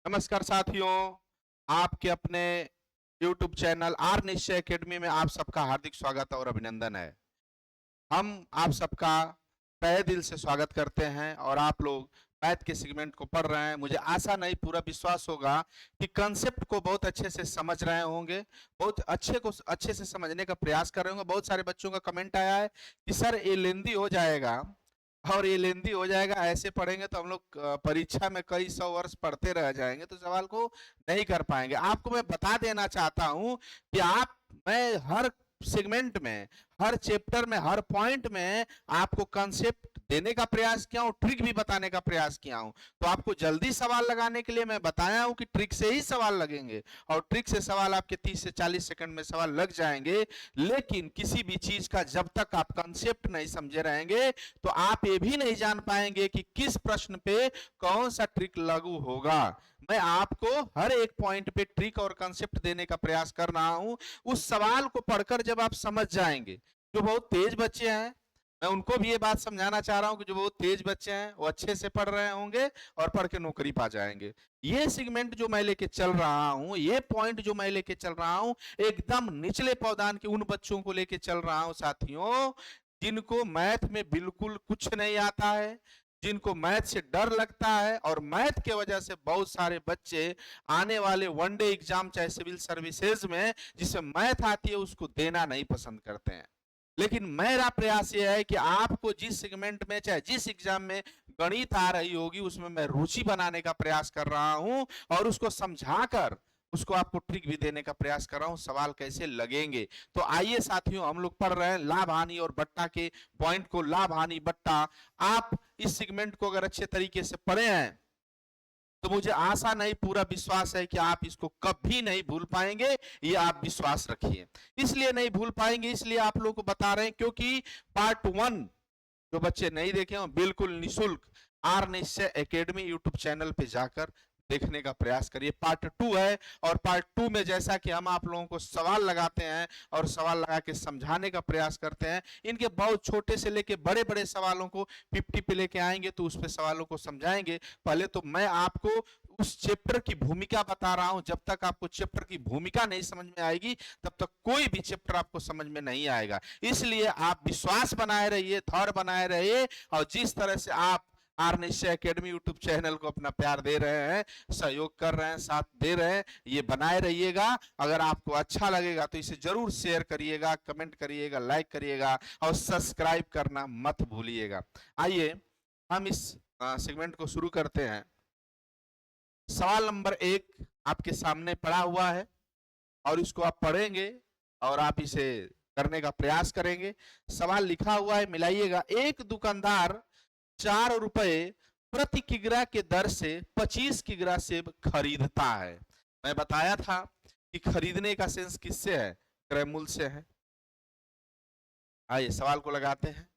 नमस्कार साथियों, आपके अपने YouTube चैनल आर निश्चय एकेडमी में आप सबका हार्दिक स्वागत और अभिनंदन है। हम आप सबका तहे दिल से स्वागत करते हैं और आप लोग मैथ के सेगमेंट को पढ़ रहे हैं। मुझे आशा नहीं पूरा विश्वास होगा कि कंसेप्ट को बहुत अच्छे से समझ रहे होंगे, बहुत अच्छे से समझने का प्रयास कर रहे होंगे। बहुत सारे बच्चों का कमेंट आया है कि सर ये लेंदी हो जाएगा और ये लेंदी हो जाएगा, ऐसे पढ़ेंगे तो हम लोग परीक्षा में कई सौ वर्ष पढ़ते रह जाएंगे तो सवाल को नहीं कर पाएंगे। आपको मैं बता देना चाहता हूं कि मैं हर सेगमेंट में, हर चैप्टर में, हर पॉइंट में आपको कंसेप्ट देने का प्रयास किया हूं, ट्रिक भी बताने का प्रयास किया हूं। तो आपको जल्दी सवाल लगाने के लिए मैं बताया हूं कि ट्रिक से ही सवाल लगेंगे और ट्रिक से सवाल आपके 30 से 40 सेकंड में सवाल लग जाएंगे। लेकिन किसी भी चीज का जब तक आप कंसेप्ट नहीं समझे रहेंगे तो आप ये भी नहीं जान पाएंगे कि किस प्रश्न पे कौन सा ट्रिक लागू होगा। मैं आपको हर एक पॉइंट पे ट्रिक और कंसेप्ट देने का प्रयास कर रहा हूं। उस सवाल को पढ़कर जब आप समझ जाएंगे, जो बहुत तेज बच्चे हैं, मैं उनको भी ये बात समझाना चाह रहा हूं कि जो बहुत तेज बच्चे हैं वो अच्छे से पढ़ रहे होंगे और पढ़ के नौकरी पा जाएंगे। ये सेगमेंट जो मैं लेके चल रहा हूं, ये पॉइंट जो मैं लेके चल रहा हूं, एकदम निचले पावदान के उन बच्चों को लेके चल रहा हूं साथियों, जिनको मैथ में बिल्कुल कुछ नहीं आता है, जिनको मैथ से डर लगता है और मैथ के वजह से बहुत सारे बच्चे आने वाले वनडे एग्जाम चाहे सिविल सर्विसेज में जिसे मैथ आती है उसको देना नहीं पसंद करते हैं। लेकिन मेरा प्रयास यह है कि आपको जिस सेगमेंट में चाहे जिस एग्जाम में गणित आ रही होगी उसमें मैं रुचि बनाने का प्रयास कर रहा हूं और उसको समझाकर उसको आपको ट्रिक भी देने का प्रयास कर रहा हूं, सवाल कैसे लगेंगे। तो आइए साथियों, हम लोग पढ़ रहे हैं लाभ हानि और बट्टा के पॉइंट को। लाभ हानि बट्टा, आप इस सेगमेंट को अगर अच्छे तरीके से पढ़े हैं तो मुझे आशा नहीं पूरा विश्वास है कि आप इसको कभी नहीं भूल पाएंगे। ये आप विश्वास रखिए। इसलिए नहीं भूल पाएंगे, इसलिए आप लोगों को बता रहे हैं क्योंकि पार्ट 1 जो बच्चे नहीं देखे हो बिल्कुल निशुल्क आर निश्चय एकेडमी यूट्यूब चैनल पे जाकर देखने का प्रयास करिए। पार्ट 2 है और पार्ट 2 में जैसा कि हम आप लोगों को सवाल लगाते हैं और सवाल लगा के समझाने का प्रयास करते हैं, इनके बहुत छोटे से लेके बड़े बड़े सवालों को 50 पे लेके आएंगे तो उस पे सवालों को समझाएंगे। पहले तो मैं आपको उस चैप्टर की भूमिका बता रहा हूं। जब तक आपको चैप्टर की भूमिका नहीं समझ में आएगी तब तक कोई भी चैप्टर आपको समझ में नहीं आएगा। इसलिए आप विश्वास बनाए रहिए, थॉर बनाए रहिए और जिस तरह से आप आर निश्चय एकेडमी यूट्यूब चैनल को अपना प्यार दे रहे हैं, सहयोग कर रहे हैं, साथ दे रहे हैं, ये बनाए रहिएगा। अगर आपको अच्छा लगेगा तो इसे जरूर शेयर करिएगा, कमेंट करिएगा, लाइक करिएगा और सब्सक्राइब करना मत भूलिएगा। आइए हम इस सेगमेंट को शुरू करते हैं। सवाल नंबर 1 आपके सामने पड़ा हुआ है और इसको आप पढ़ेंगे और आप इसे करने का प्रयास करेंगे। सवाल लिखा हुआ है, मिलाइएगा। एक दुकानदार 4 रुपए प्रति किग्रा के दर से 25 किग्रा सेब खरीदता है। मैं बताया था कि खरीदने का सेंस किससे है? क्रय मूल्य से है। आइए सवाल को लगाते हैं।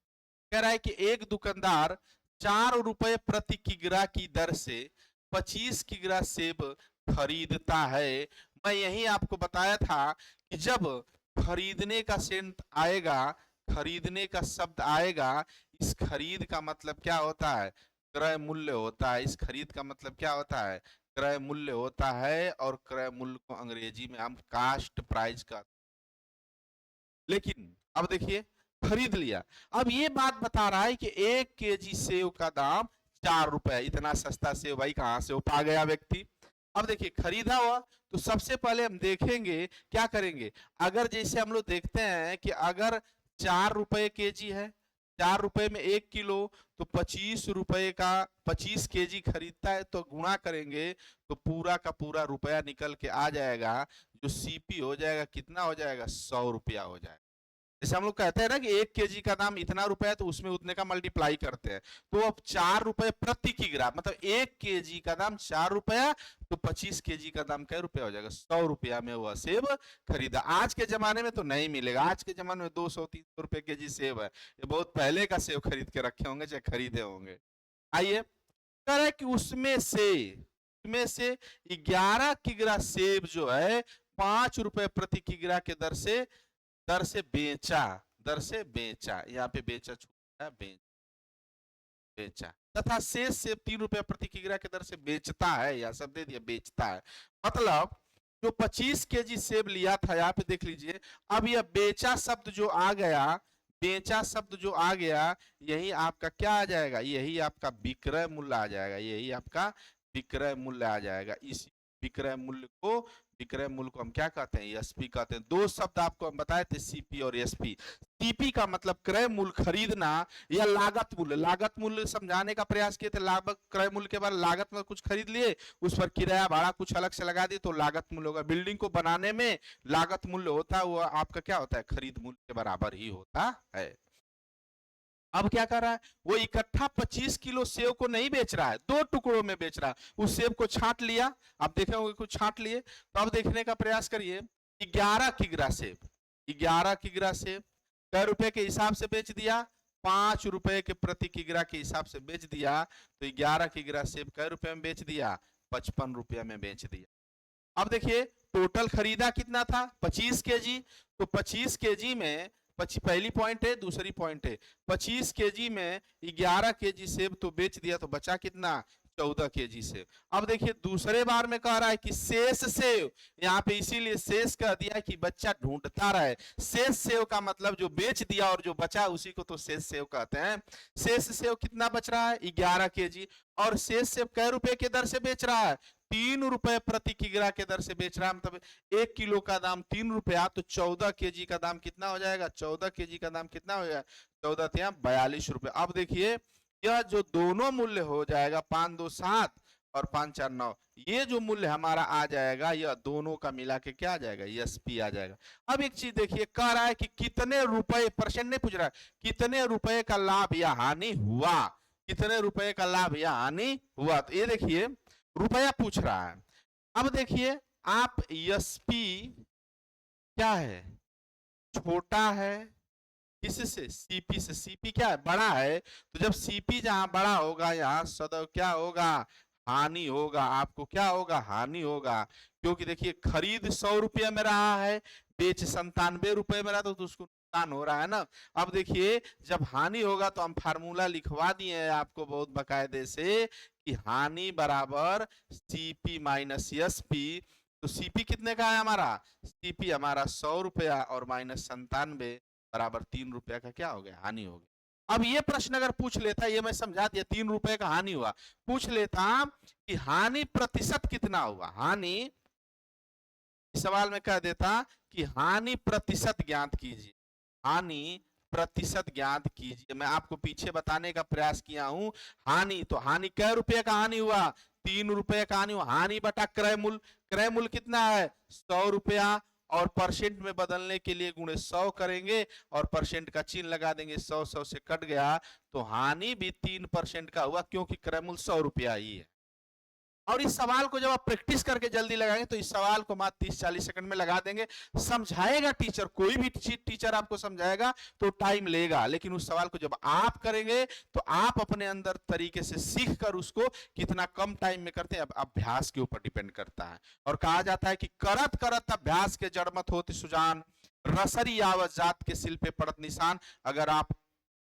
कह रहा है कि एक दुकानदार 4 रुपए प्रति किग्रा की दर से 25 किग्रा सेब खरीदता है। मैं यही आपको बताया था कि जब खरीदने का सेंस आएगा, खरीदने का शब्द आएगा, इस खरीद का मतलब क्या होता है? क्रय मूल्य होता है। इस खरीद का मतलब क्या होता है? क्रय मूल्य होता है और क्रय मूल्य को अंग्रेजी में हम कास्ट प्राइस का। लेकिन अब देखिए, खरीद लिया। अब ये बात बता रहा है कि 1 केजी सेव का दाम 4 रुपए। इतना सस्ता सेव भाई कहां से हो पा गया व्यक्ति? अब देखिए, खरीदा हुआ तो सबसे पहले हम देखेंगे, क्या करेंगे, अगर जैसे हम लोग देखते हैं कि अगर 4 रुपए केजी है, 4 रुपए में 1 किलो, तो 25 रुपए का 25 केजी खरीदता है तो गुणा करेंगे तो पूरा का पूरा रुपया निकल के आ जाएगा। जो सीपी हो जाएगा कितना हो जाएगा? 100 रुपया हो जाएगा। जैसे हम लोग कहते हैं ना कि 1 केजी का दाम इतना रुपया है तो उसमें उतने का मल्टीप्लाई करते हैं। तो अब 4 रुपए प्रति किग्रा, मतलब 1 केजी का दाम 4 रुपया, तो 25 केजी का दाम क्या रुपया हो जाएगा? 100 रुपया में वह सेब खरीदा। आज के जमाने में तो नहीं मिलेगा। आज के जमाने में 200-300 रुपए केजी सेब है। ये बहुत पहले का सेब खरीद के रखे होंगे चाहे खरीदे होंगे। आइए, कह रहा है कि उसमें से 11 किग्रा सेब जो है 5 रुपए प्रति किग्रा के दर से बेचा। यहाँ पे बेचा छूटा है, बेचा, तथा शेष सेब 3 रुपया प्रति किग्रा की दर से बेचता है, या सब दे दिया बेचता है। मतलब जो 25 केजी सेब लिया था, यहाँ पे देख लीजिए, अब यह बेचा शब्द जो आ गया, बेचा शब्द जो आ गया, यही आपका क्या आ जाएगा, यही आपका विक्रय मूल्य आ जाएगा, यही आपका विक्रय मूल्य आ जाएगा। इस विक्रय मूल्य को हम क्या कहते हैं, एसपी कहते हैं। दो शब्द आपको हम बताए थे, सीपी और एसपी। सीपी का मतलब क्रय मूल्य, खरीदना, या लागत मूल्य। लागत मूल्य समझाने का प्रयास किए थे, लागत क्रय मूल्य के बाद लागत में कुछ खरीद लिए, उस पर किराया भाड़ा कुछ अलग से लगा दिए तो लागत मूल्य होगा। बिल्डिंग को बनाने में लागत मूल्य होता है, वो आपका क्या होता है, खरीद मूल्य के बराबर ही होता है। अब क्या कर रहा है, वो इकट्ठा 25 किलो सेब को नहीं बेच रहा है, 2 टुकड़ों में बेच रहा है। उस सेब को छांट लिया, आप देखे होंगे कुछ छांट लिए, तो अब देखने का प्रयास करिए, 11 किग्रा सेब, 11 किग्रा सेब कै रुपए के हिसाब से बेच दिया, 5 रुपए के प्रति किग्रा के हिसाब से बेच दिया, तो 11 किग्रा सेब कै रुपए में बेच दिया, 55 रुपया में बेच दिया। अब देखिए टोटल खरीदा कितना था, 25 केजी, तो 25 केजी में पहली पॉइंट है, दूसरी पॉइंट है, 25 केजी में 11 केजी सेब तो बेच दिया, तो बचा कितना, 14 केजी सेब। अब देखिए दूसरे बार में कह रहा है कि शेष सेब, यहाँ पे इसीलिए शेष कह दिया कि बच्चा ढूंढता रहे। शेष सेब का मतलब जो बेच दिया और जो बचा उसी को तो शेष सेब कहते हैं। शेष सेब कितना बच रहा है, 11 केजी, और शेष सेब कै रुपए के दर से बेच रहा है, 3 रुपए प्रति किग्रा के दर से बेच रहा है। मतलब 1 किलो का दाम 3 रुपया, तो 14 केजी का दाम कितना हो जाएगा, 14 केजी का दाम कितना हो जाएगा, 14 × 42 रुपए। अब देखिए यह जो दोनों मूल्य हो जाएगा, 5 2 7 और 5 4 9, ये जो मूल्य हमारा आ जाएगा, यह दोनों का मिला के क्या आ जाएगा, एसपी आ जाएगा। अब एक चीज देखिए, कह रहा है कि कितने रुपए, परसेंट नहीं पूछ रहा है, कितने रुपए का लाभ या हानि हुआ, कितने रुपए का लाभ या हानि हुआ, तो ये देखिए रुपया पूछ रहा है। अब देखिए आप एसपी क्या है, छोटा है किससे, सीपी से। सीपी क्या है, बड़ा है, तो जब सीपी जहां बड़ा होगा, यहाँ सदैव क्या होगा, हानि होगा। आपको क्या होगा, हानि होगा, क्योंकि देखिए खरीद 100 रुपये में रहा है, बेच 97 रुपये में रहा, तो उसको नुकसान हो रहा है ना। अब देखिए जब हानि होगा, तो हम फार्मूला लिखवा दिए हैं आपको बहुत बकायदे से, कि हानि बराबर सीपी माइनस एसपी। तो सीपी कितने का है हमारा, सीपी हमारा 100 रुपया और माइनस 97 बराबर 3 रुपया का क्या हो गया, हानि हो गया। अब ये प्रश्न अगर पूछ लेता, ये मैं समझा दिया, 3 रुपए का हानि हुआ, पूछ लेता कि हानि प्रतिशत कितना हुआ, हानि, इस सवाल में कह देता कि हानि प्रतिशत ज्ञात कीजिए, हानि प्रतिशत ज्ञात कीजिए। मैं आपको पीछे बताने का प्रयास किया हूं, हानि, तो हानि कै रुपये का हानि हुआ, 3 रुपये का हानि हुआ, हानि बटा क्रय मूल्य, क्रय मूल्य कितना है, 100 रुपया, और परसेंट में बदलने के लिए गुणे 100 करेंगे और परसेंट का चिन्ह लगा देंगे, 100 100 से कट गया, तो हानि भी 3% का हुआ, क्योंकि क्रय मूल्य 100 रुपया ही है। और इस सवाल को जब आप प्रैक्टिस करके जल्दी लगाएंगे, तो इस सवाल को मात्र 30-40 सेकंड में लगा देंगे। समझाएगा टीचर, कोई भी टीचर आपको समझाएगा तो टाइम लेगा, लेकिन उस सवाल को जब आप करेंगे, तो आप अपने अंदर तरीके से सीख कर उसको कितना कम टाइम में करते हैं, अब अभ्यास के ऊपर डिपेंड करता है। और कहा जाता है कि करत करत अभ्यास के जड़ मत होती सुजान, रसरी आवत जात के सिल पे पड़त निशान। अगर आप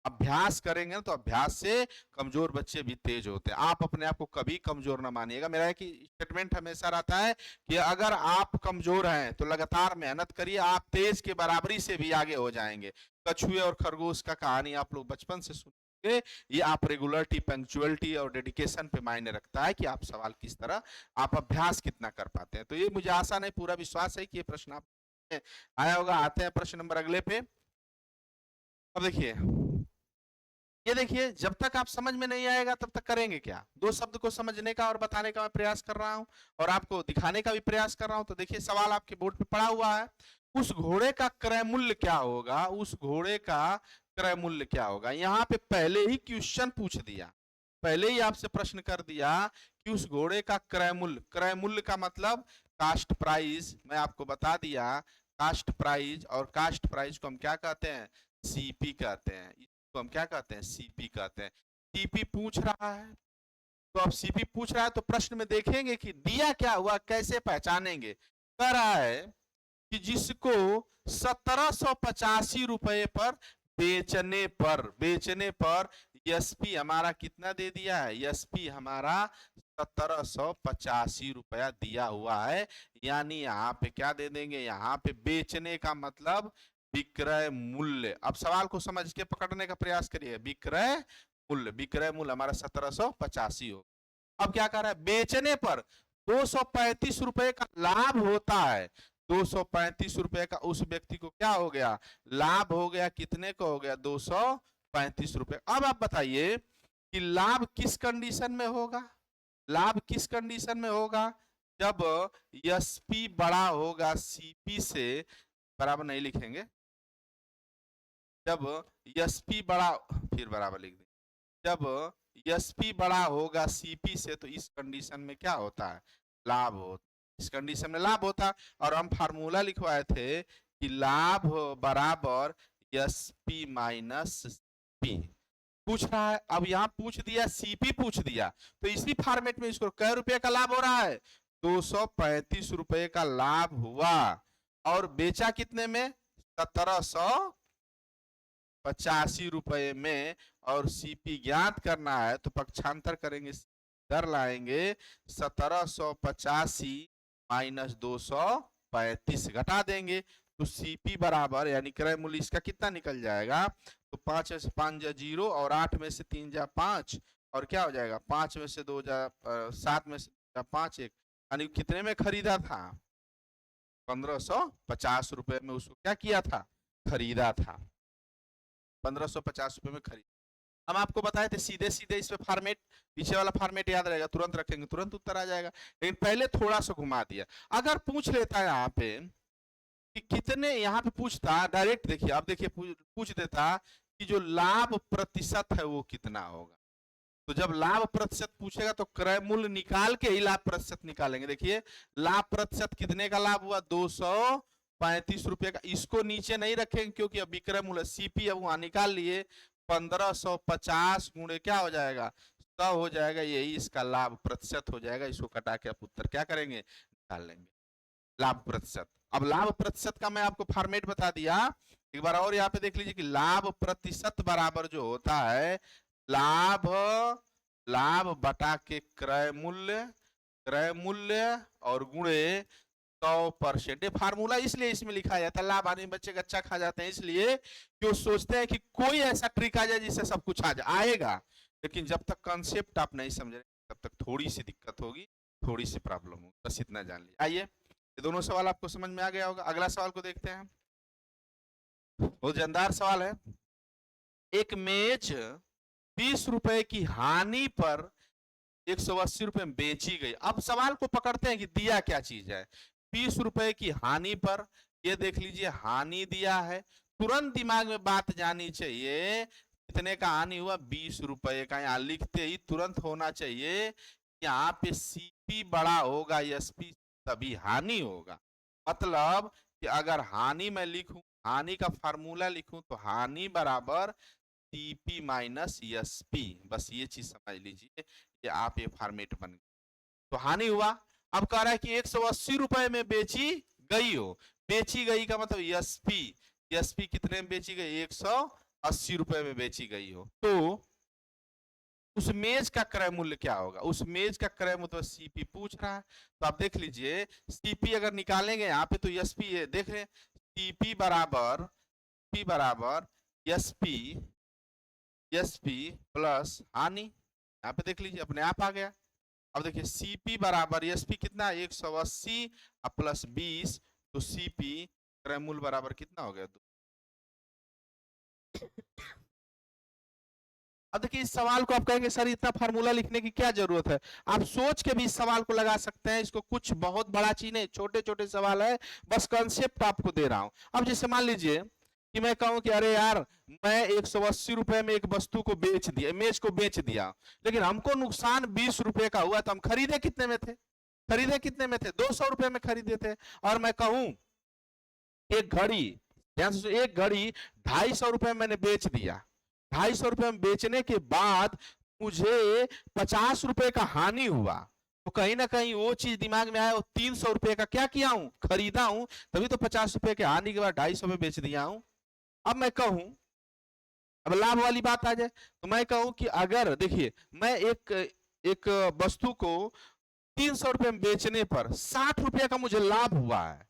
अभ्यास करेंगे तो अभ्यास से कमजोर बच्चे भी तेज होते हैं। आप अपने आप को कभी कमजोर ना मानिएगा। मेरा एक स्टेटमेंट हमेशा रहता है कि अगर आप कमजोर हैं तो लगातार मेहनत करिए, आप तेज के बराबरी से भी आगे हो जाएंगे। कछुए और खरगोश का कहानी आप लोग बचपन से सुनेंगे। ये आप रेगुलरिटी, पंक्चुअलिटी और डेडिकेशन पे मायने रखता है कि आप सवाल किस तरह, आप अभ्यास कितना कर पाते हैं। तो ये मुझे आशा नहीं, पूरा विश्वास है कि ये प्रश्न आप आया होगा। आते हैं प्रश्न नंबर अगले पे। अब देखिए, ये देखिए, जब तक आप समझ में नहीं आएगा तब तक करेंगे क्या, दो शब्द को समझने का और बताने का मैं प्रयास कर रहा हूं और आपको दिखाने का भी प्रयास कर रहा हूं। तो देखिए सवाल आपके बोर्ड पे पड़ा हुआ है, उस घोड़े का क्रय मूल्य क्या होगा, उस घोड़े का क्रय मूल्य क्या होगा। यहाँ पे पहले ही क्वेश्चन पूछ दिया, पहले ही आपसे प्रश्न कर दिया कि उस घोड़े का क्रय मूल्य, क्रय मूल्य का मतलब कास्ट प्राइस, मैं आपको बता दिया कास्ट प्राइस, और कास्ट प्राइस को हम क्या कहते हैं, सीपी कहते हैं। तो हम क्या कहते हैं, सीपी कहते हैं। सीपी पूछ रहा है, तो अब सीपी पूछ रहा है तो प्रश्न में देखेंगे कि दिया क्या हुआ, कैसे पहचानेंगे। कह रहा है कि जिसको 1785 रुपए पर बेचने पर एसपी हमारा कितना दे दिया है, एसपी हमारा 1785 रुपया दिया हुआ है। यानी यहाँ पे क्या दे देंगे, यहाँ पे बेचने का मतलब विक्रय मूल्य। अब सवाल को समझ के पकड़ने का प्रयास करिए। विक्रय मूल्य, विक्रय मूल्य हमारा 1785 हो। अब क्या कर रहा है, बेचने पर 235 रुपए का लाभ होता है। 235 रुपए का उस व्यक्ति को क्या हो गया, लाभ हो गया। कितने को हो गया, 235 रुपए। अब आप बताइए कि लाभ किस कंडीशन में होगा, लाभ किस कंडीशन में होगा, जब एसपी बड़ा होगा सीपी से, बराबर नहीं लिखेंगे, जब एसपी बड़ा, फिर बराबर लिख दें, जब एसपी बड़ा होगा सीपी से, तो इस कंडीशन में क्या होता है, लाभ होता, इस कंडीशन में लाभ होता। और हम फार्मूला लिखवाए थे कि लाभ बराबर एसपी माइनस पी। पूछ रहा है, अब यहाँ पूछ दिया सीपी पूछ दिया, तो इसी फॉर्मेट में इसको कै रुपए का लाभ हो रहा है, 235 रुपए का लाभ हुआ। और बेचा कितने में, 1785 रुपए में। और सीपी ज्ञात करना है तो पक्षांतर करेंगे, इधर लाएंगे, 1785 माइनस 235 घटा देंगे, तो सीपी बराबर, यानी क्रय मूल्य इसका कितना निकल जाएगा, तो 5 में से 5 जा 0, और 8 में से 3 जा 5, और क्या हो जाएगा, 5 में से 2 जा 7 में से 5 1, यानी कितने में खरीदा था, 1550 रुपए में उसको क्या किया था, खरीदा था। 1550 रुपए में खरीदा। हम आपको बताए थे सीधे सीधे इस पे फॉर्मेट, पीछे वाला फॉर्मेट याद रहेगा, तुरंत रखेंगे तुरंत उत्तर आ जाएगा। लेकिन पहले थोड़ा सा घुमा दिया। अगर पूछ लेता है यहाँ पे कि कितने, यहाँ पे पूछता डायरेक्ट, देखिए अब देखिए पूछ देता कि जो लाभ प्रतिशत है वो कितना होगा। तो जब लाभ प्रतिशत पूछेगा तो क्रय मूल्य निकाल के ही लाभ प्रतिशत निकालेंगे। देखिए लाभ प्रतिशत कितने का लाभ हुआ, 235 रुपए का। इसको नीचे नहीं रखेंगे क्योंकि अब विक्रय मूल्य सीपी अब वहां निकाल लिए, 1550 गुणे क्या हो जाएगा, 100 हो जाएगा, यही इसका लाभ प्रतिशत हो जाएगा। इसको कटा के आप उत्तर क्या करेंगे, निकाल लेंगे, लाभ प्रतिशत। अब लाभ प्रतिशत का मैं आपको फॉर्मेट बता दिया, एक बार और यहाँ पे देख लीजिए कि लाभ प्रतिशत बराबर जो होता है, लाभ लाभ बटा के क्रय मूल्य, क्रय मूल्य और गुणे 100%। फार्मूला इसलिए इसमें लिखा जाता है, लाभ आने बच्चे अच्छा खा जाते हैं इसलिए कि वो सोचते हैं कि कोई ऐसा ट्रिक आ जाए जिससे सब कुछ आएगा। लेकिन जब तक कॉन्सेप्ट आप नहीं समझ रहे तब तक थोड़ी सी दिक्कत होगी, थोड़ी सी प्रॉब्लम होगी, बस इतना जान लीजिए। आइए, ये दोनों सवाल आपको समझ में आ गया होगा। अगला सवाल को देखते हैं, बहुत जानदार सवाल है। एक मेज 20 रुपए की हानि पर 180 रुपए में बेची गई। अब सवाल को पकड़ते हैं कि दिया क्या चीज है, 20 रुपए की हानि पर, ये देख लीजिए हानि दिया है। तुरंत दिमाग में बात जानी चाहिए, कितने का हानि हुआ, 20 रुपए का। यहाँ लिखते ही तुरंत होना चाहिए, यहाँ पे सीपी बड़ा होगा एसपी तभी हानि होगा। मतलब कि अगर हानि मैं लिखूं, हानि का फार्मूला लिखूं, तो हानि बराबर सीपी माइनस एसपी, बस ये चीज समझ लीजिए, ये आप ये फॉर्मेट बन गया। तो हानि हुआ। अब कह रहा है कि 180 रुपए में बेची गई हो, बेची गई का मतलब एसपी, एसपी कितने में बेची गई, 180 रुपए में बेची गई हो, तो उस मेज का क्रय मूल्य क्या होगा, उस मेज का क्रय मूल्य, तो सीपी पूछ रहा है। तो आप देख लीजिए सीपी अगर निकालेंगे यहाँ पे, तो एसपी देख रहे, सीपी बराबर, पी बराबर एसपी, एसपी प्लस हानि, यहाँ पे देख लीजिए अपने आप आ गया। अब देखिए सीपी बराबर एसपी कितना, 180 प्लस 20, तो सीपी क्रय मूल्य बराबर कितना हो गया। अब देखिए इस सवाल को आप कहेंगे सर इतना फार्मूला लिखने की क्या जरूरत है, आप सोच के भी इस सवाल को लगा सकते हैं। इसको कुछ बहुत बड़ा चीज नहीं, छोटे छोटे सवाल है, बस कॉन्सेप्ट आपको दे रहा हूं। अब जैसे मान लीजिए कि मैं कहूं कि अरे यार मैं 180 रुपए में एक वस्तु को बेच दिया, इमेज को बेच दिया, लेकिन हमको नुकसान 20 रुपए का हुआ, तो हम खरीदे कितने में थे, खरीदे कितने में थे, 200 रुपए में खरीदे थे। और मैं कहूं एक घड़ी, एक घड़ी 250 रुपए मैंने बेच दिया, 250 रुपए में बेचने के बाद मुझे 50 रुपए का हानि हुआ, तो कहीं ना कहीं वो चीज दिमाग में आया, 300 रुपए का क्या किया हूं, खरीदा हूं, तभी तो 50 रुपए के हानि के बाद 250 में बेच दिया हूं। अब मैं कहूं अब लाभ वाली बात आ जाए तो मैं कहूं कि अगर देखिए मैं एक वस्तु को 300 रुपए में बेचने पर 60 रुपए का मुझे लाभ हुआ है,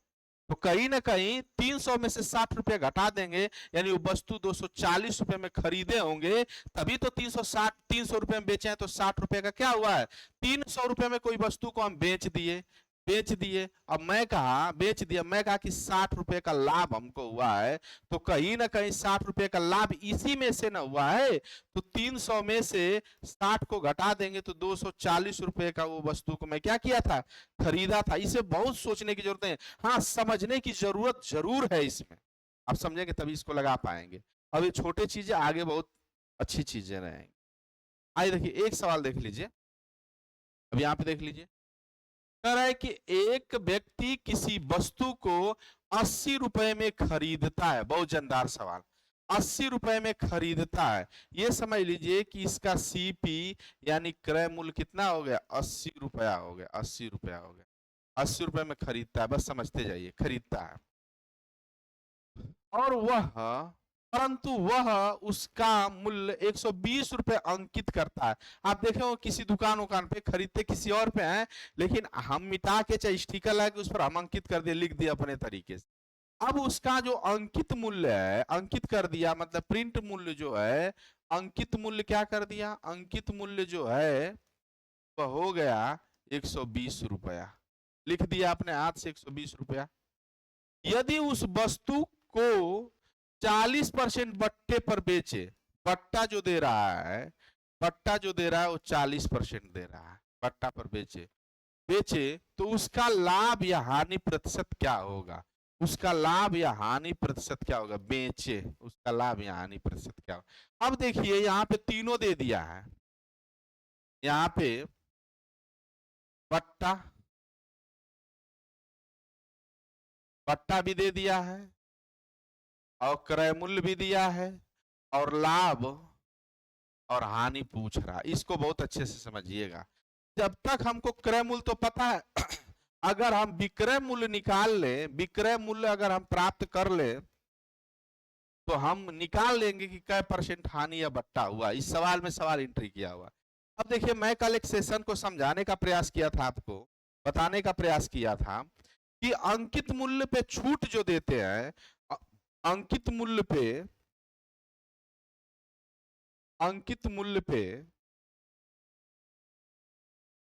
तो कहीं ना कहीं 300 में से 60 रुपए घटा देंगे, यानी वो वस्तु 240 रुपए में खरीदे होंगे, तभी तो 300 रुपए में बेचे हैं, तो 60 रुपए का क्या हुआ है, 300 रुपए में कोई वस्तु को हम बेच दिए। अब मैं कहा बेच दिया, मैं कहा कि 60 रुपए का लाभ हमको हुआ है, तो कहीं ना कहीं 60 रुपए का लाभ इसी में से ना हुआ है, तो 300 में से 60 को घटा देंगे तो 240 रुपए का वो वस्तु को मैं क्या किया था, खरीदा था। इसे बहुत सोचने की जरूरत है, हाँ समझने की जरूरत जरूर है इसमें, आप समझेंगे तभी इसको लगा पाएंगे। अब ये छोटे चीजें आगे बहुत अच्छी चीजें रहेंगी। आइए देखिए एक सवाल देख लीजिए, अब यहाँ पे देख लीजिए, कह रहा है कि एक व्यक्ति किसी वस्तु को 80 रुपए में खरीदता है, बहुत जानदार सवाल, 80 रुपए में खरीदता है, ये समझ लीजिए कि इसका सीपी यानी क्रय मूल्य कितना हो गया, 80 रुपया हो गया, 80 रुपया हो गया, 80 रुपए में खरीदता है, बस समझते जाइए, खरीदता है। और परंतु वह उसका मूल्य 120 रुपए अंकित करता है। आप देखे हो किसी दुकान पे खरीदते किसी और पे हैं, लेकिन हम मिटा के चाहे स्टिकर लगा के उस पर हम अंकित कर दिए, लिख दिया अपने तरीके से। अब उसका जो अंकित मूल्य है, अंकित कर दिया मतलब प्रिंट मूल्य जो है, अंकित मूल्य क्या कर दिया, अंकित मूल्य जो है वह हो गया 120 रुपया, लिख दिया अपने हाथ से 120 रुपया। यदि उस वस्तु को 40% बट्टे पर बेचे, बट्टा जो दे रहा है, बट्टा जो दे रहा है वो 40% दे रहा है, बट्टा पर बेचे तो उसका लाभ या हानि प्रतिशत क्या होगा, उसका लाभ या हानि प्रतिशत क्या होगा, बेचे उसका लाभ या हानि प्रतिशत क्या होगा। अब देखिए यहाँ पे तीनों दे दिया है, यहाँ पे बट्टा भी दे दिया है और क्रय मूल्य भी दिया है और लाभ और हानि पूछ रहा है। इसको बहुत अच्छे से समझिएगा, जब तक हमको क्रय मूल्य तो पता है अगर हम विक्रय मूल्य निकाल ले, विक्रय मूल्य अगर हम प्राप्त कर ले तो हम निकाल लेंगे कि कै % हानि या बट्टा हुआ। इस सवाल में सवाल एंट्री किया हुआ। अब देखिए मैं कल एक सेशन को समझाने का प्रयास किया था, आपको बताने का प्रयास किया था कि अंकित मूल्य पे छूट जो देते हैं, अंकित मूल्य पे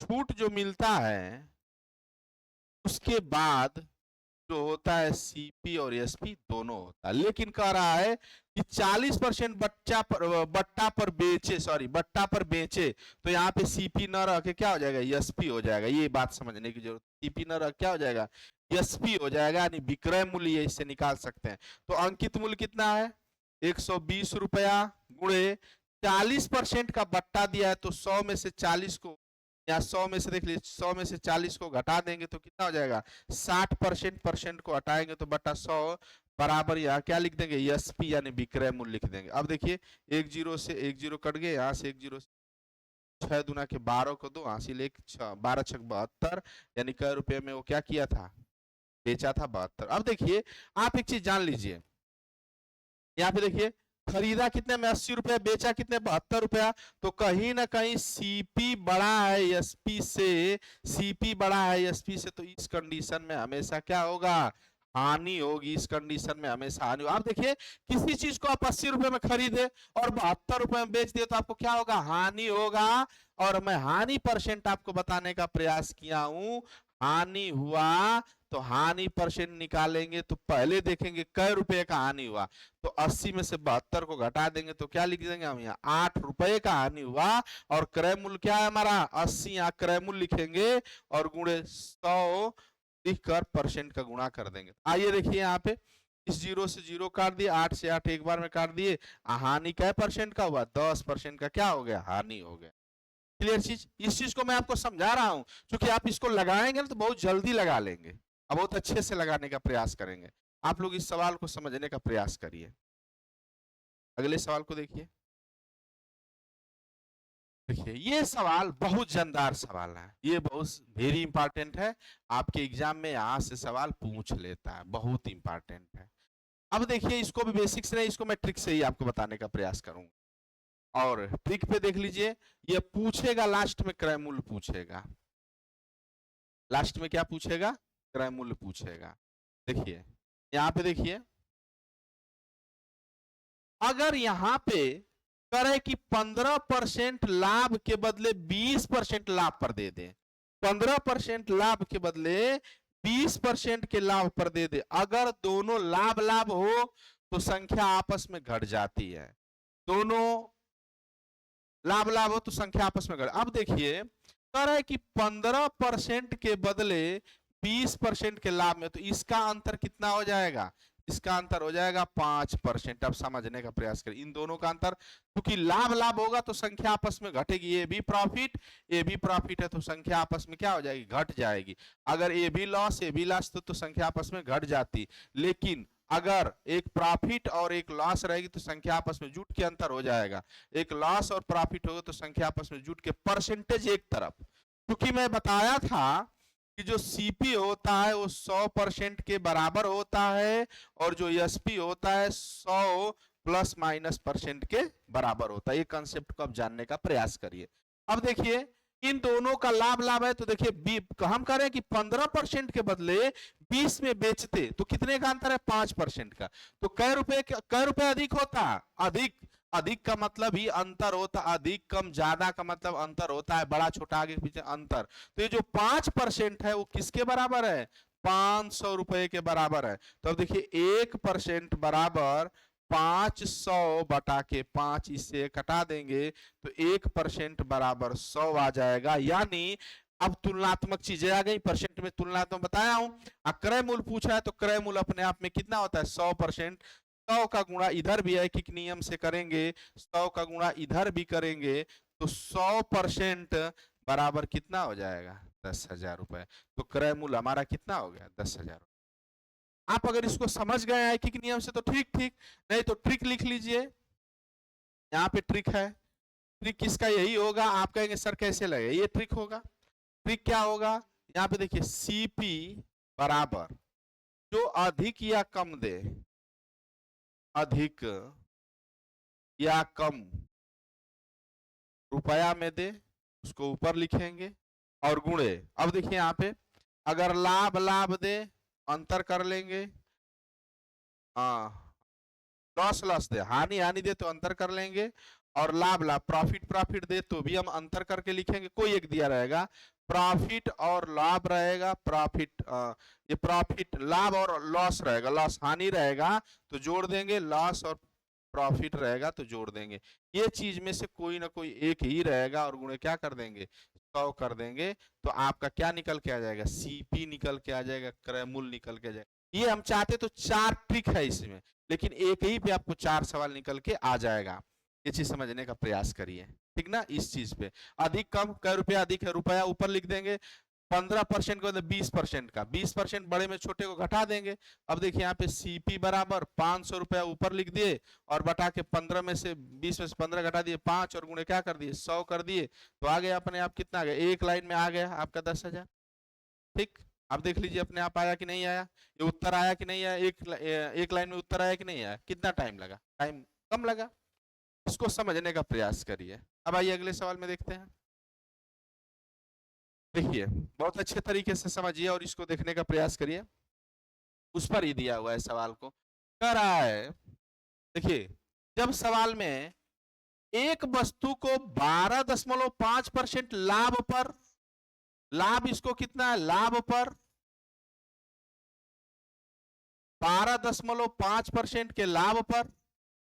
छूट जो मिलता है उसके बाद जो होता है सीपी और एसपी दोनों होता है, लेकिन कह रहा है कि 40% बट्टा पर बेचे तो यहाँ पे सीपी न रह के क्या हो जाएगा, एसपी हो जाएगा। ये बात समझने की जरूरत, सीपी न रह क्या हो जाएगा, एसपी हो जाएगा, यानी विक्रय मूल्य इससे निकाल सकते हैं। तो अंकित मूल्य कितना है, 120 रुपया गुणे 40% का बट्टा दिया है, तो 100 में से 40 को या 100 में से देख लीजिए, 100 में से 40 को घटा देंगे तो कितना हो जाएगा, 60% को हटाएंगे तो बटा 100 बराबर यहाँ क्या लिख देंगे, एसपी यानी विक्रय मूल्य लिख देंगे। अब देखिए 1 0 से 1 0 कट गए, यहाँ से 1 0 6 दूना के 12 को 2 हासिल 1 12 6 72, यानी कै रुपए में वो क्या किया था, बेचा था 72। अब देखिए आप एक चीज जान लीजिए, यहाँ पे देखिए खरीदा कितने में 80 रुपया, बेचा कितने 72 रुपया, तो कहीं ना कहीं सीपी बड़ा है एसपी से, सीपी बड़ा है एसपी से, तो इस कंडीशन में हमेशा क्या होगा, हानि होगी। इस कंडीशन में हमेशा हानि होगी। आप देखिए किसी चीज को आप 80 रुपए में खरीदे और 72 रुपए में बेच दिए तो आपको क्या होगा, हानि होगा। और मैं हानि % आपको बताने का प्रयास किया हूं, हानि हुआ तो हानि % निकालेंगे तो पहले देखेंगे कै रुपए का हानि हुआ, तो 80 में से 72 को घटा देंगे तो क्या लिख देंगे हम यहाँ, 8 रुपए का हानि हुआ। और क्रय मूल्य क्या है हमारा 80, यहाँ क्रय मूल्य लिखेंगे और गुणे 100 लिखकर % का गुणा कर देंगे। आइए देखिए यहाँ पे इस 0 से 0 काट दिए, 8 से 8 एक बार में काट दिए, हानि कै % का हुआ, 10% का क्या हो गया, हानि हो गया। क्लियर चीज, इस चीज को मैं आपको समझा रहा हूं क्योंकि आप इसको लगाएंगे ना तो बहुत जल्दी लगा लेंगे, अब बहुत अच्छे से लगाने का प्रयास करेंगे। आप लोग इस सवाल को समझने का प्रयास करिए। अगले सवाल को देखिए, देखिए ये सवाल बहुत जानदार सवाल है, ये बहुत वेरी इंपॉर्टेंट है, आपके एग्जाम में यहाँ से सवाल पूछ लेता है, बहुत इंपॉर्टेंट है। अब देखिए इसको भी बेसिक्स नहीं, इसको मैं ट्रिक से ही आपको बताने का प्रयास करूंगा। और ट्रिक पे देख लीजिए, ये पूछेगा लास्ट में क्रय मूल्य पूछेगा। लास्ट में क्या पूछेगा? क्रय मूल्य पूछेगा। देखिए यहाँ पे देखिए, अगर यहाँ पे करे कि 15% लाभ के बदले 20% लाभ पर दे दे, 15% लाभ के बदले 20% के लाभ पर दे दे, अगर दोनों लाभ लाभ हो तो संख्या आपस में घट जाती है। दोनों लाभ लाभ हो तो संख्या आपस में घट। अब देखिए कह रहा है कि 15% के बदले 20% के लाभ में, तो इसका अंतर कितना हो जाएगा? इसका अंतर हो जाएगा 5%। अब समझने का प्रयास करें इन दोनों का अंतर, क्योंकि लाभ लाभ होगा तो संख्या आपस में घटेगी। ये भी प्रॉफिट है तो संख्या आपस में क्या हो जाएगी? घट जाएगी। अगर ये भी लॉस तो संख्या आपस में घट जाती। लेकिन अगर एक प्रॉफिट और एक लॉस रहेगी तो संख्या आपस में जुट के अंतर हो जाएगा। एक लॉस और प्रॉफिट होगा तो संख्या आपस में जुट के परसेंटेज एक तरफ, क्योंकि मैं बताया था कि जो सीपी होता है वो 100% के बराबर होता है और जो एसपी होता है 100 प्लस माइनस परसेंट के बराबर होता है। ये कंसेप्ट को आप जानने का प्रयास करिए। अब देखिए इन दोनों का लाभ लाभ है, तो देखिए हम कह रहे हैं कि 15% के बदले 20 में बेचते तो कितने का अंतर है? 5% का। तो कै रुपए अधिक होता? अधिक का मतलब ही अंतर होता, अधिक कम ज्यादा का मतलब अंतर होता है, बड़ा छोटा आगे पीछे अंतर। तो ये जो 5% है वो किसके बराबर है? 500 रुपए के बराबर है। तो अब देखिए 1% बराबर 500 बटा के 5, इससे कटा देंगे तो 1% बराबर 100 आ जाएगा। यानी अब तुलनात्मक चीजें आ गई, परसेंट में तुलनात्मक बताया हूं। क्रय मूल्य पूछा है तो क्रय मूल्य अपने आप में कितना होता है? 100%। 100 का गुणा इधर भी है कि नियम से करेंगे, 100 का गुणा इधर भी करेंगे तो 100% बराबर कितना हो जाएगा? 10,000 रुपए। तो क्रय मूल्य हमारा कितना हो गया? 10,000। आप अगर इसको समझ गए हैं कि नियम से तो ठीक ठीक, नहीं तो ट्रिक लिख लीजिए। यहाँ पे ट्रिक है। ट्रिक किसका? यही होगा। आप कहेंगे सर कैसे लगे? ये ट्रिक होगा। ट्रिक क्या होगा? यहाँ पे देखिए सीपी बराबर जो अधिक या कम दे, अधिक या कम रुपया में दे उसको ऊपर लिखेंगे और गुणे। अब देखिए यहाँ पे अगर लाभ लाभ दे अंतर कर लेंगे, हाँ लॉस दे, हानि दे तो अंतर कर लेंगे, और लाभ लाभ प्रॉफिट दे तो भी हम अंतर करके लिखेंगे। कोई एक दिया रहेगा, प्रॉफिट और लाभ रहेगा, ये प्रॉफिट लाभ और लॉस रहेगा, लॉस हानि रहेगा तो जोड़ देंगे, लॉस और प्रॉफिट रहेगा तो जोड़ देंगे। ये चीज में से कोई ना कोई एक ही रहेगा और गुणे क्या कर देंगे? 100 कर देंगे। तो आपका क्या निकल के आ जाएगा? सीपी निकल के आ जाएगा, क्रय मूल्य निकल के आ जाएगा। ये हम चाहते तो 4 ट्रिक है इसमें, लेकिन एक ही पे आपको 4 सवाल निकल के आ जाएगा। ये चीज समझने का प्रयास करिए, ठीक ना। इस चीज पे अधिक कम, कै रुपया अधिक है, रुपया ऊपर लिख देंगे। 15% को 20% का, 20% बड़े में छोटे को घटा देंगे। अब देखिए यहाँ पे सीपी बराबर 500 रुपया ऊपर लिख दिए और बटा के 15 में से 20 में से 15 घटा दिए 5 और गुणे क्या कर दिए? 100 कर दिए। तो आ गया अपने आप कितना आ गया? एक लाइन में आ गया आपका 10,000। ठीक, अब देख लीजिए अपने आप आया कि नहीं आया? ये उत्तर आया कि नहीं आया? एक लाइन में उत्तर आया कि नहीं आया? कितना टाइम लगा? टाइम कम लगा। इसको समझने का प्रयास करिए। अब आइए अगले सवाल में देखते हैं। देखिए बहुत अच्छे तरीके से समझिए और इसको देखने का प्रयास करिए। उस पर ही दिया हुआ है सवाल को, कह रहा है देखिए जब सवाल में एक वस्तु को 12.5% लाभ पर, लाभ इसको कितना है? लाभ पर 12.5% के लाभ पर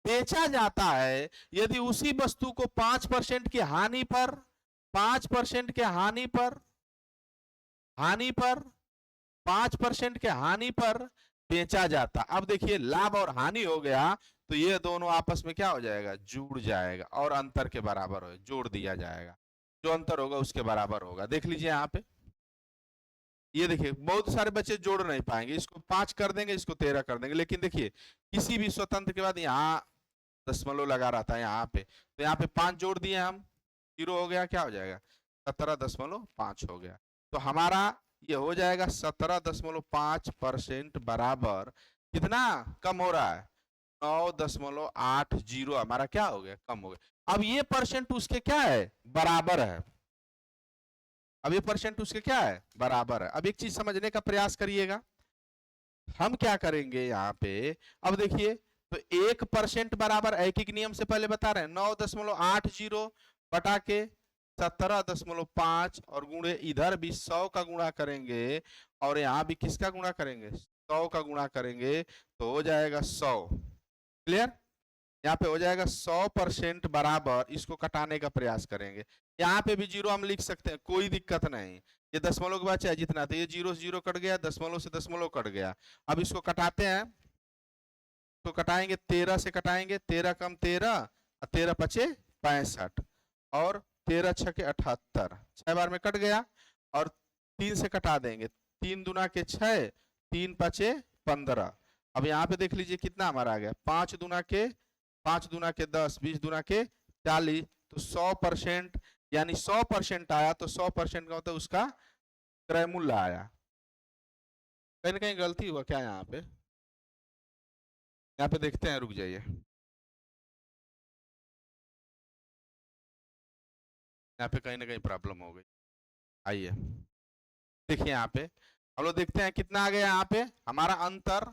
बेचा जाता है, यदि उसी वस्तु को 5% की हानि पर, 5% के हानि पर 5% के हानि पर बेचा जाता। अब देखिए लाभ और हानि हो गया तो ये दोनों आपस में क्या हो जाएगा? जुड़ जाएगा और अंतर के बराबर हो, जोड़ दिया जाएगा। जो अंतर होगा उसके बराबर होगा। देख लीजिए यहाँ पे, ये देखिए बहुत सारे बच्चे जोड़ नहीं पाएंगे, इसको 5 कर देंगे, इसको 13 कर देंगे। लेकिन देखिए किसी भी स्वतंत्र के बाद यहाँ दशमलव लगा रहता है यहाँ पे, तो यहाँ पे 5 जोड़ दिए हम, 0 हो गया, क्या हो जाएगा? 17.5 हो गया। तो हमारा ये हो जाएगा 17.5% बराबर कितना कम हो रहा है, 9.80 हमारा क्या हो गया, कम हो गया। अब ये परसेंट उसके क्या है, बराबर है। अब ये परसेंट उसके क्या है, बराबर है। अब एक चीज समझने का प्रयास करिएगा, हम क्या करेंगे यहाँ पे, अब देखिए, तो 1% बराबर ऐकिक नियम से पहले बता रहे हैं 9.80 बटा के 17.5 और गुणे इधर भी 100 का गुणा करेंगे और यहाँ भी किसका गुणा करेंगे, 100 का गुणा करेंगे, तो हो जाएगा 100। क्लियर, यहाँ पे हो जाएगा 100% बराबर, इसको कटाने का प्रयास करेंगे। यहाँ पे भी जीरो हम लिख सकते हैं, कोई दिक्कत नहीं। ये दशमलव के बाद चाहे जितना, तो ये जीरो से जीरो कट गया, दशमलव से दशमलव कट गया। अब इसको कटाते हैं, तो कटाएंगे 13 से कटाएंगे, 13 कम 13, 13 पचे 65 और 13 छके 78, 6 बार में कट गया। और 3 से कटा देंगे, 3 दूना के 6, 3 पचे 15। अब यहाँ पे देख लीजिए कितना हमारा आ गया, 5 दूना के 10, 20 दूना के 40, तो 100%, यानी 100% आया। तो 100% का मतलब उसका क्रय मूल्य आया। कहीं ना कहीं गलती हुआ क्या यहाँ पे, यहाँ पे देखते हैं, रुक जाइए, यहाँ पे कहीं ना कहीं प्रॉब्लम हो गई। आइए देखिए, यहाँ पे हम लोग देखते हैं कितना आ गया, यहाँ पे हमारा अंतर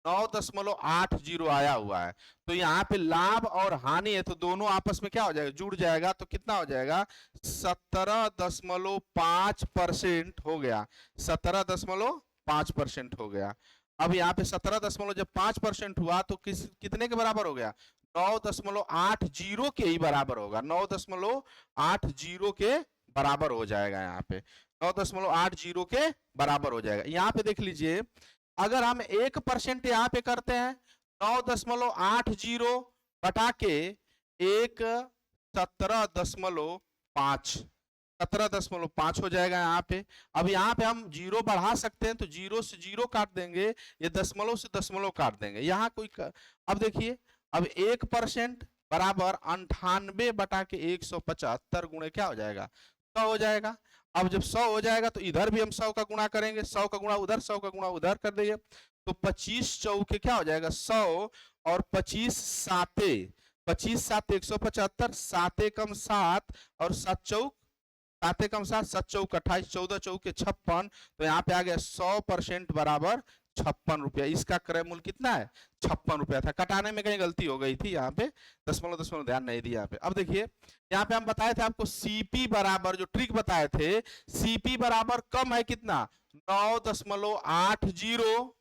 9.80 आया हुआ है। तो यहाँ पे लाभ और हानि है, तो दोनों आपस में क्या हो जाएगा, जुड़ जाएगा। तो कितना हो जाएगा, 17.5% हो गया, 17.5% हो गया। अब यहाँ पे 17.5% हुआ तो कितने के बराबर हो गया, 9.80 के ही बराबर होगा, 9.80 के बराबर हो जाएगा। यहाँ पे 9.80 के बराबर हो जाएगा। यहाँ पे देख लीजिए, अगर हम 1% यहाँ पे करते हैं, 9.80 बटा के 17.5 17.5 हो जाएगा यहाँ पे। अब यहाँ पे हम जीरो बढ़ा सकते हैं, तो जीरो से जीरो काट देंगे, ये दशमलव से दशमलव काट देंगे। यहाँ कोई अब देखिए, अब 1% बराबर 98 बटा के 175 गुणे क्या हो जाएगा, 100 हो जाएगा। अब जब 100 हो जाएगा तो इधर भी हम 100 का गुणा करेंगे, 100 का गुणा उधर, 100 का गुणा उधर कर देंगे, तो 25 चौके क्या हो जाएगा, 100 और 25 साते 175, 7 कम 7 और 7 चौक 7 कम 7, 7 चौक 28, 14 चौक 56, तो यहाँ पे आ गया 100% बराबर 56 रुपया। इसका क्रय मूल्य कितना है, 56 रुपया था। कटाने में कहीं गलती हो गई थी, यहाँ पे दशमलव ध्यान नहीं दिया यहाँ पे। अब देखिए, यहाँ पे हम बताए थे आपको सीपी बराबर, जो ट्रिक बताए थे, सीपी बराबर कम है कितना, 9.80,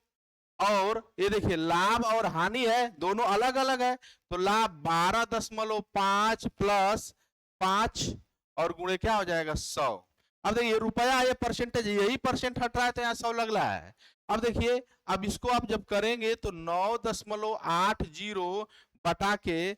और ये देखिए लाभ और हानि है, दोनों अलग अलग है, तो लाभ 12.5 प्लस 5 और गुणे क्या हो जाएगा, 100। अब देखिए रुपया, ये परसेंटेज, यही परसेंट हट रहा है, तो यहाँ 100 लग रहा है। अब देखिए, अब इसको आप जब करेंगे तो 9.80 बटा के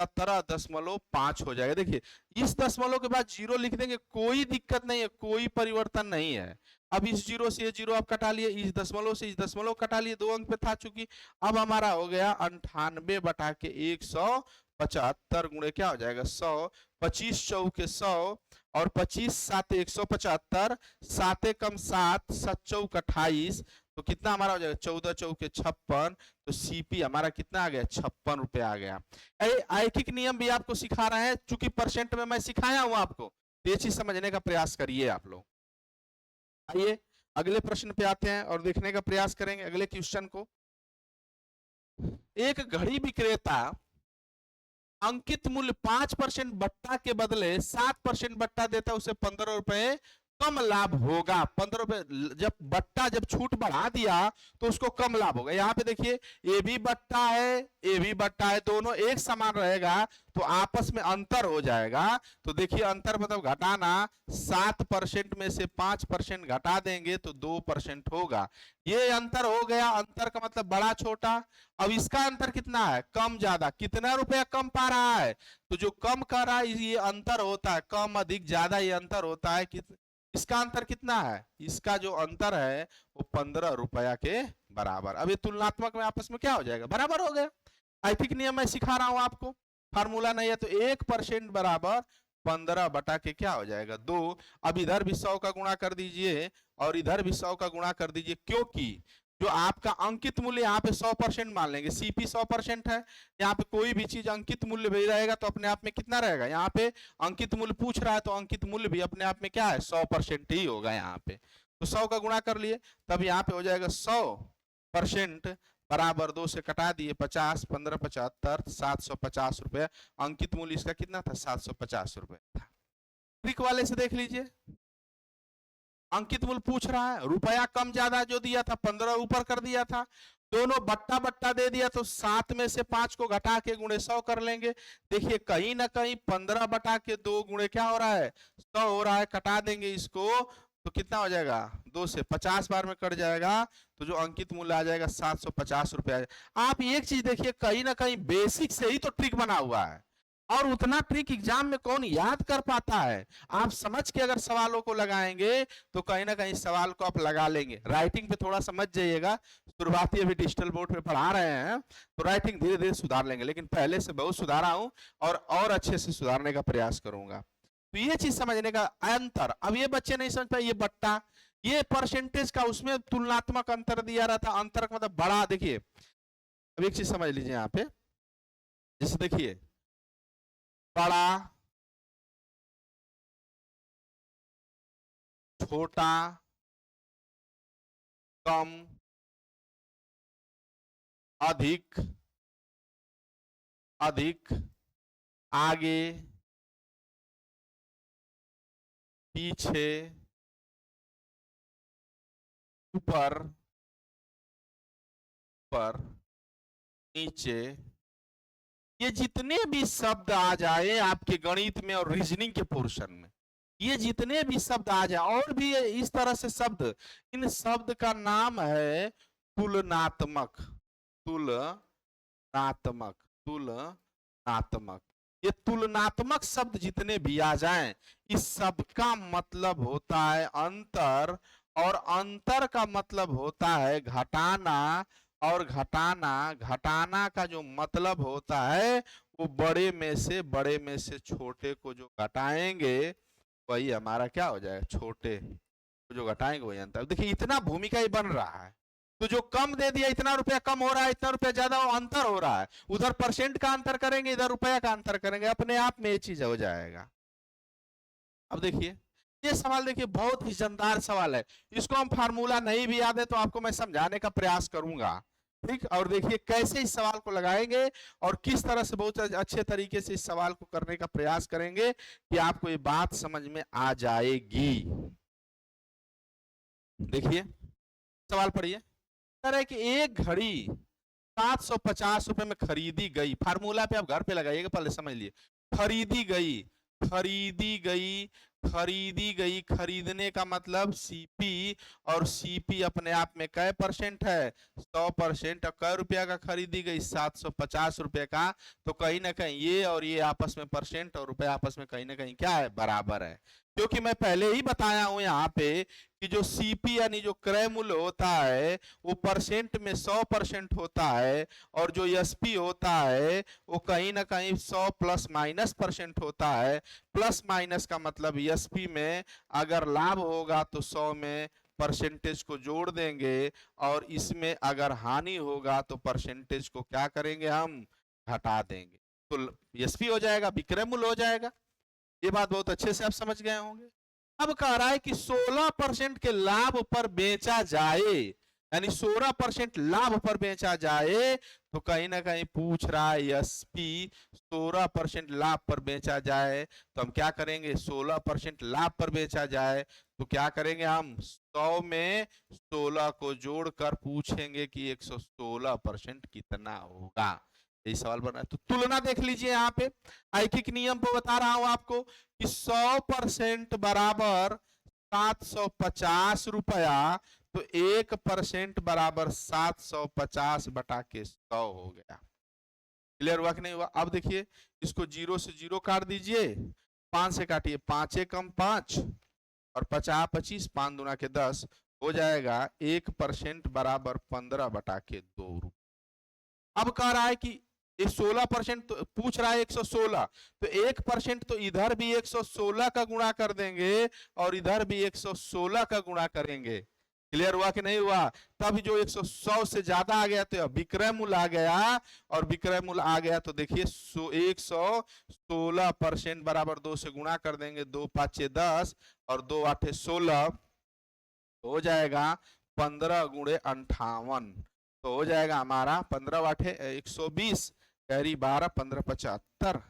17.5 हो जाएगा। देखिए, इस दशमलव के बाद जीरो लिख देंगे, कोई दिक्कत नहीं है, कोई परिवर्तन नहीं है। अब इस जीरो से ये जीरो आप कटा लिए, इस दशमलव से इस दशमलव कटा लिए, 2 अंक पे था चूंकि। अब हमारा हो गया 98 बटा के 175 गुणे क्या हो जाएगा, 100, 25 चौके 100 और 25 साते 175, 7 कम 7, 7 चौक 28, तो कितना हमारा हो जाएगा, 14 चौके 56, तो सीपी हमारा कितना आ गया, 56 रुपए आ गया। ऐकिक नियम भी आपको सिखा रहे हैं, चूंकि परसेंट में मैं सिखाया हूं आपको, ये चीज समझने का प्रयास करिए आप लोग। आइए अगले प्रश्न पे आते हैं और देखने का प्रयास करेंगे अगले क्वेश्चन को। एक घड़ी विक्रेता अंकित मूल्य 5% बट्टा के बदले 7% बट्टा देता, उसे 15 रुपए कम लाभ होगा। 15 रुपए, जब बट्टा जब छूट बढ़ा दिया तो उसको कम लाभ होगा। यहाँ पे देखिए, ये भी बट्टा है, ये भी बट्टा है, दोनों एक समान रहेगा, तो आपस में अंतर हो जाएगा। तो देखिए अंतर मतलब घटाना, 7% में से 5% घटा देंगे तो 2% होगा। ये अंतर हो गया, अंतर का मतलब बड़ा छोटा। अब इसका अंतर कितना है, कम ज्यादा, कितना रुपया कम पा रहा है, तो जो कम कर रहा है ये अंतर होता है, कम अधिक ज्यादा ये अंतर होता है। इसका अंतर कितना है, इसका जो अंतर है वो 15 रुपया के बराबर। अब ये तुलनात्मक में आपस में क्या हो जाएगा, बराबर हो गया। ऐकिक नियम मैं सिखा रहा हूं आपको, फार्मूला नहीं है, तो 1% बराबर 15 बटा के क्या हो जाएगा, 2। अब इधर भी 100 का गुणा कर दीजिए और इधर भी 100 का गुणा कर दीजिए, क्योंकि जो आपका अंकित मूल्य यहाँ पे 100% मान लेंगे, सीपी 100% है, यहाँ पे कोई भी चीज अंकित मूल्य भी रहेगा तो अपने आप में कितना रहेगा, यहाँ पे अंकित मूल्य पूछ रहा है तो अंकित मूल्य भी अपने आप में क्या है 100% ही होगा यहाँ पे। तो 100 का गुणा कर लिए, तब यहाँ पे हो जाएगा 100% बराबर 2 से कटा दिए 50, 15 75, 750 रुपए। अंकित मूल्य इसका कितना था, 750 रुपए था। ट्रिक वाले से देख लीजिए, अंकित मूल्य पूछ रहा है, रुपया कम ज्यादा जो दिया था 15 ऊपर कर दिया था, दोनों बट्टा बट्टा दे दिया तो 7 में से 5 को घटा के गुणे 100 कर लेंगे। देखिए कहीं ना कहीं 15 बटा के 2 गुणे क्या हो रहा है 100 हो रहा है, कटा देंगे इसको तो कितना हो जाएगा 2 से 50 बार में कट जाएगा, तो जो अंकित मूल्य आ जाएगा 750 रुपए। आप एक चीज देखिए, कहीं ना कहीं बेसिक से ही तो ट्रिक बना हुआ है, और उतना ट्रिक एग्जाम में कौन याद कर पाता है। आप समझ के अगर सवालों को लगाएंगे तो कहीं ना कहीं सवाल को आप लगा लेंगे। राइटिंग पे थोड़ा समझ जाइएगा, शुरुआती अभी डिजिटल बोर्ड पे पढ़ा रहे हैं तो राइटिंग धीरे धीरे सुधार लेंगे, लेकिन पहले से बहुत सुधारा हूं और अच्छे से सुधारने का प्रयास करूंगा। तो ये चीज समझने का अंतर, अब ये बच्चे नहीं समझ पाए, ये बट्टा ये परसेंटेज का उसमें तुलनात्मक अंतर दिया रहता, अंतर का मतलब बड़ा। देखिए अब एक चीज समझ लीजिए यहाँ पे, जैसे देखिए बड़ा, छोटा, कम, अधिक, अधिक, आगे, पीछे, ऊपर, ऊपर, नीचे, ये जितने भी शब्द आ जाए आपके गणित में और रीजनिंग के पोर्शन में, ये जितने भी शब्द आ जाए और भी इस तरह से शब्द, इन शब्द का नाम है तुलनात्मक, तुलनात्मक, तुलनात्मक। ये तुलनात्मक शब्द जितने भी आ जाएं, इस सब का मतलब होता है अंतर, और अंतर का मतलब होता है घटाना, और घटाना का जो मतलब होता है वो बड़े में से छोटे को जो घटाएंगे वही हमारा क्या हो जाएगा, छोटे को जो घटाएंगे वही अंतर। देखिए इतना भूमिका ही बन रहा है, तो जो कम दे दिया इतना रुपया कम हो रहा है, इतना रुपया ज्यादा अंतर हो रहा है, उधर परसेंट का अंतर करेंगे इधर रुपया का अंतर करेंगे, अपने आप में ये चीज हो जाएगा। अब देखिए ये सवाल, देखिए बहुत ही जानदार सवाल है, इसको हम फार्मूला नहीं भी याद है तो आपको मैं समझाने का प्रयास करूंगा, ठीक। और देखिए कैसे इस सवाल को लगाएंगे और किस तरह से बहुत अच्छे तरीके से इस सवाल को करने का प्रयास करेंगे कि आपको ये बात समझ में आ जाएगी। देखिए सवाल पढ़िए, कह रहे कि एक घड़ी 750 रुपए में खरीदी गई, फार्मूला पे आप घर पे लगाइएगा, पहले समझ लिए। खरीदी गई, खरीदी गई, खरीदी गई, खरीदने का मतलब सीपी, और सीपी अपने आप में कै परसेंट है 100%, और कै रुपया का खरीदी गई 750 रुपए का, तो कहीं ना कहीं ये और ये आपस में परसेंट और रुपया आपस में कहीं ना कहीं क्या है बराबर है, क्योंकि मैं पहले ही बताया हूं यहाँ पे कि जो सीपी यानी जो क्रय मूल्य होता है वो परसेंट में 100% होता है, और जो एसपी होता है वो कहीं ना कहीं 100 प्लस माइनस % होता है। प्लस माइनस का मतलब एसपी में अगर लाभ होगा तो 100 में परसेंटेज को जोड़ देंगे, और इसमें अगर हानि होगा तो परसेंटेज को क्या करेंगे हम घटा देंगे, तो एसपी हो जाएगा, विक्रय मूल्य हो जाएगा। ये बात बहुत अच्छे से आप समझ गए होंगे। अब कह रहा है कि 16% के लाभ पर बेचा जाए, यानी 16% लाभ पर बेचा जाए, तो कहीं ना कहीं पूछ रहा है एसपी 16% लाभ पर बेचा जाए, तो हम क्या करेंगे 16% लाभ पर बेचा जाए तो क्या करेंगे हम 100 में 16 को जोड़कर पूछेंगे कि 116% कितना होगा, यही सवाल बना है। तो तुलना देख लीजिए यहाँ पे, ऐकिक नियम पे बता रहा हूं आपको कि 100% बराबर 750 रुपया, तो 1% बराबर 750 बटा के 100 हो गया। क्लियर हुआ कि नहीं हुआ? अब देखिए इसको 0 से 0 काट दीजिए, 5 से काटिए, 5 कम 5 और 50 25, 5 दूना के 10 हो जाएगा 1% बराबर 15 बटा के 2 रुपये। अब कह रहा है कि 16% तो पूछ रहा है 116, तो 1% तो इधर भी 116 का गुणा कर देंगे और इधर भी 116 का गुणा करेंगे, क्लियर हुआ कि नहीं हुआ? तब जो 100 से ज्यादा आ गया तो विक्रय मूल्य आ गया, और विक्रय मूल्य आ गया तो देखिए 116% बराबर 2 से गुणा कर देंगे, 2 5 10 और 2 8 16, तो हो जाएगा 15 गुणे 58, तो हो जाएगा हमारा 15 8 120, कैरी 12 15 75,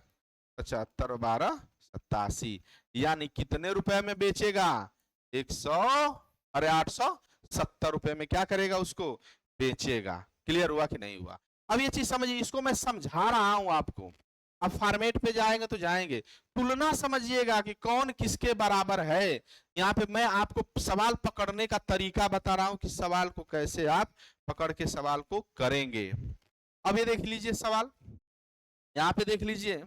75 12 87, यानी कितने रुपए में बेचेगा? 870 रुपए में क्या करेगा? उसको बेचेगा। क्लियर हुआ कि नहीं हुआ? अब ये चीज समझिए, इसको मैं समझा रहा हूं आपको। अब फॉर्मेट पे जाएंगे तो जाएंगे, तुलना समझिएगा कि कौन किसके बराबर है। यहाँ पे मैं आपको सवाल पकड़ने का तरीका बता रहा हूं कि सवाल को कैसे आप पकड़ के सवाल को करेंगे। अब ये देख लीजिए सवाल, यहाँ पे देख लीजिए,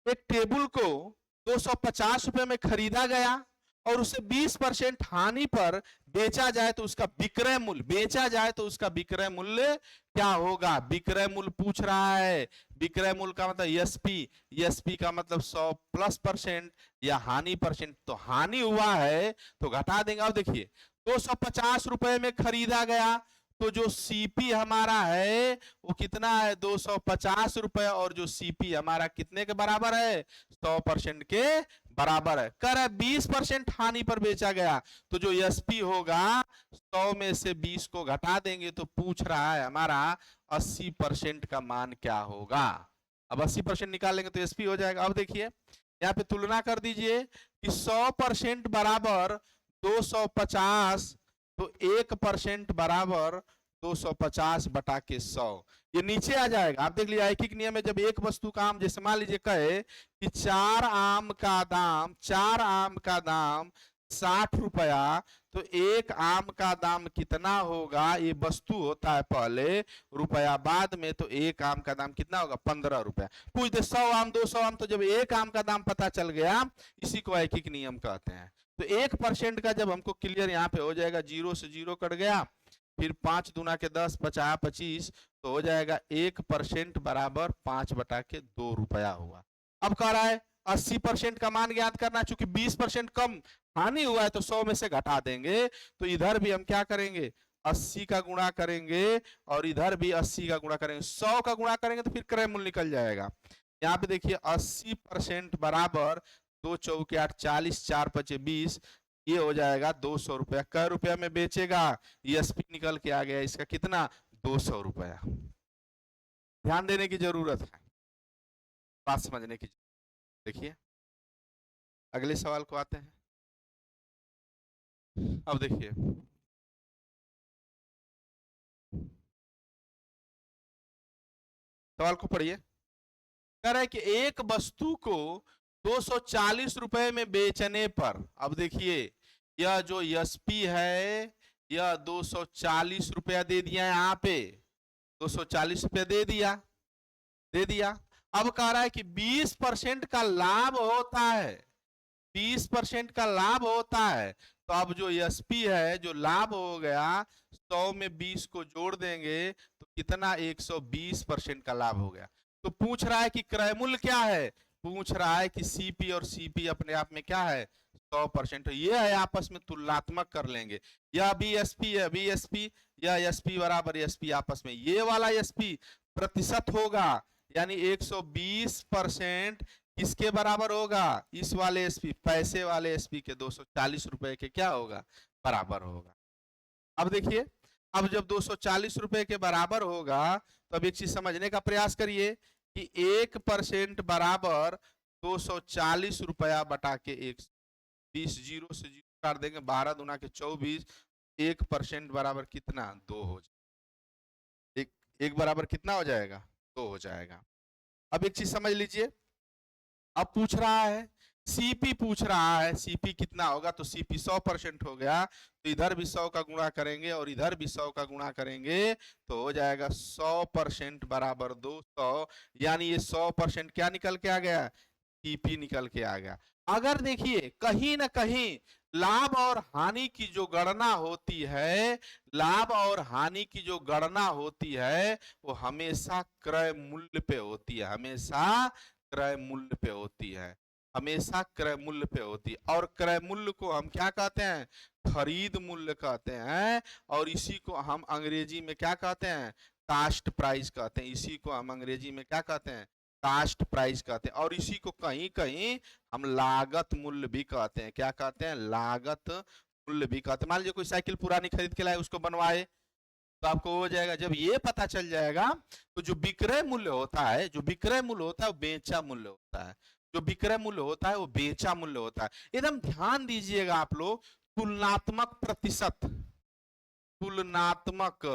एक टेबल को 250 रुपए में खरीदा गया और उसे 20% हानि पर बेचा जाए तो उसका विक्रय मूल्य, बेचा जाए तो उसका विक्रय मूल्य क्या होगा? विक्रय मूल्य पूछ रहा है। विक्रय मूल्य का मतलब एसपी, एसपी का मतलब 100+% या हानि परसेंट, तो हानि हुआ है तो घटा देंगे। अब देखिए 250 रुपए में खरीदा गया, तो जो सीपी हमारा है वो कितना है? 250 रुपए, और जो सीपी हमारा कितने के बराबर है? 100% के बराबर है। कर 20% हानि पर बेचा गया, तो जो एसपी होगा 100 में से 20 को घटा देंगे, तो पूछ रहा है हमारा 80% का मान क्या होगा। अब 80% निकालेंगे तो एसपी हो जाएगा। अब देखिए यहाँ पे तुलना कर दीजिए कि 100% बराबर 250, तो 1% बराबर 250 बटा के 100, ये नीचे आ जाएगा। आप देख लीजिए ऐकिक नियम में, जब एक वस्तु का आम, जैसे मान लीजिए कहे कि 4 आम का दाम, 4 आम का दाम 60 रुपया, तो एक आम का दाम कितना होगा? ये वस्तु होता है पहले, रुपया बाद में, तो एक आम का दाम कितना होगा? 15 रुपया। पूछ दे 100 आम 200 आम, तो जब एक आम का दाम पता चल गया, इसी को ऐकिक नियम कहते हैं। तो 1% का जब हमको क्लियर यहाँ पे हो जाएगा, 0 से 0 कट गया, फिर 5 दूना के 10 50 25, तो हो जाएगा 1% बराबर 5 बटा के 2 रुपया हुआ। अब कह रहा है 80% का मान ज्ञात करना, चूंकि 20% कम हानि हुआ है तो 100 में से घटा देंगे, तो इधर भी हम क्या करेंगे? 80 का गुणा करेंगे, और इधर भी 80 का गुणा करेंगे। 100 का गुणा करेंगे तो फिर क्रय मूल्य निकल जाएगा। यहाँ पे देखिए 80% बराबर 2 चौके 8 40, 4 पचे 20, ये हो जाएगा 200 रुपया। कै रुपया में बेचेगा? एसपी निकल के आ गया इसका कितना? 200 रुपया। ध्यान देने की जरूरत है, बात समझने की। देखिए अगले सवाल को आते हैं। अब देखिए सवाल को पढ़िए। कह रहा है कि एक वस्तु को 240 रुपए में बेचने पर, अब देखिए यह जो एसपी है यह 240 रुपया दे दिया यहाँ पे, 240 रुपया दे दिया, दे दिया। अब कह रहा है कि 20% का लाभ होता है, 20% का लाभ होता है, तो अब जो एसपी है, जो लाभ हो गया, 100 में 20 को जोड़ देंगे तो कितना? 120% का लाभ हो गया। तो पूछ रहा है कि क्रय मूल्य क्या है? पूछ रहा है कि सीपी और सीपी अपने आप में क्या है? 100%। ये है, आपस में तुलनात्मक कर लेंगे। यह बीएसपी है बीएसपी, यह एसपी बराबर एसपी, आपस में ये वाला एसपी प्रतिशत होगा, यानी 120% किसके बराबर होगा? इस वाले एसपी, पैसे वाले एसपी के 240 रुपए के क्या होगा? बराबर होगा। अब देखिए, अब जब 240 रुपए के बराबर होगा, तो अब एक चीज समझने का प्रयास करिए कि 1% बराबर 240 रुपया बटा के 120, 0 से 0 काट देंगे, 12 दूना के 24, 1% बराबर कितना? 2 हो जाएगा। एक बराबर कितना हो जाएगा? 2 हो जाएगा। अब एक चीज समझ लीजिए, अब पूछ रहा है सीपी, पूछ रहा है सीपी कितना होगा, तो सीपी 100% हो गया, तो इधर भी 100 का गुणा करेंगे और इधर भी 100 का गुणा करेंगे, तो हो जाएगा 100% बराबर 200, यानी ये 100% क्या निकल के आ गया? सीपी निकल के आ गया। अगर देखिए कहीं ना कहीं लाभ और हानि की जो गणना होती है, लाभ और हानि की जो गणना होती है, वो हमेशा क्रय मूल्य पे होती है, हमेशा क्रय मूल्य पे होती है। हमेशा क्रय मूल्य पे होती है, और क्रय मूल्य को हम क्या कहते हैं? खरीद मूल्य कहते हैं। और इसी को हम अंग्रेजी में क्या कहते हैं? कास्ट प्राइस कहते हैं। इसी को हम अंग्रेजी में क्या कहते हैं? कास्ट प्राइस कहते हैं। और इसी को कहीं कहीं हम लागत मूल्य भी कहते हैं। क्या कहते हैं? लागत मूल्य भी कहते हैं। मान लीजिए कोई साइकिल पुरानी खरीद के लाए, उसको बनवाए, तो आपको हो जाएगा। जब ये पता चल जाएगा तो जो विक्रय मूल्य होता है, जो विक्रय मूल्य होता है वो बेचा मूल्य होता है। जो विक्रय मूल्य होता है वो बेचा मूल्य होता है। एकदम ध्यान दीजिएगा आप लोग, तुलनात्मक प्रतिशत, तुलनात्मक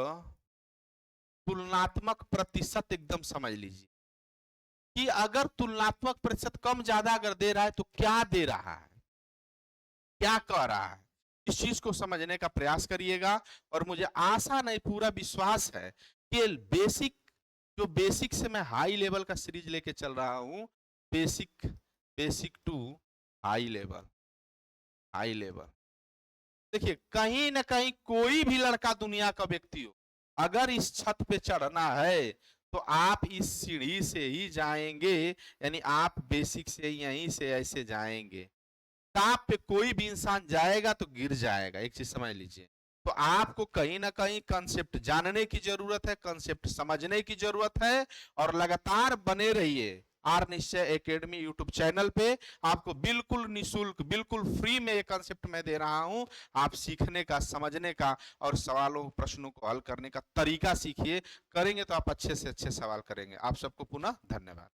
तुलनात्मक प्रतिशत एकदम समझ लीजिए कि अगर तुलनात्मक प्रतिशत कम ज्यादा अगर दे रहा है तो क्या दे रहा है, क्या कह रहा है, इस चीज को समझने का प्रयास करिएगा। और मुझे आशा नहीं, पूरा विश्वास है कि बेसिक, जो बेसिक से मैं हाई लेवल का सीरीज लेके चल रहा हूं, basic, basic to high level, high level. देखिए कहीं ना कहीं कोई भी लड़का दुनिया का व्यक्ति हो, अगर इस छत पे चढ़ना है तो आप इस सीढ़ी से ही जाएंगे, यानी आप बेसिक से यहीं से ऐसे जाएंगे। टॉप पे कोई भी इंसान जाएगा तो गिर जाएगा, एक चीज समझ लीजिए। तो आपको कहीं ना कहीं कंसेप्ट जानने की जरूरत है, कंसेप्ट समझने की जरूरत है, और लगातार बने रहिए आर निश्चय एकेडमी यूट्यूब चैनल पे। आपको बिल्कुल निशुल्क, बिल्कुल फ्री में ये कंसेप्ट मैं दे रहा हूं। आप सीखने का, समझने का और सवालों प्रश्नों को हल करने का तरीका सीखिए। करेंगे तो आप अच्छे से अच्छे सवाल करेंगे। आप सबको पुनः धन्यवाद।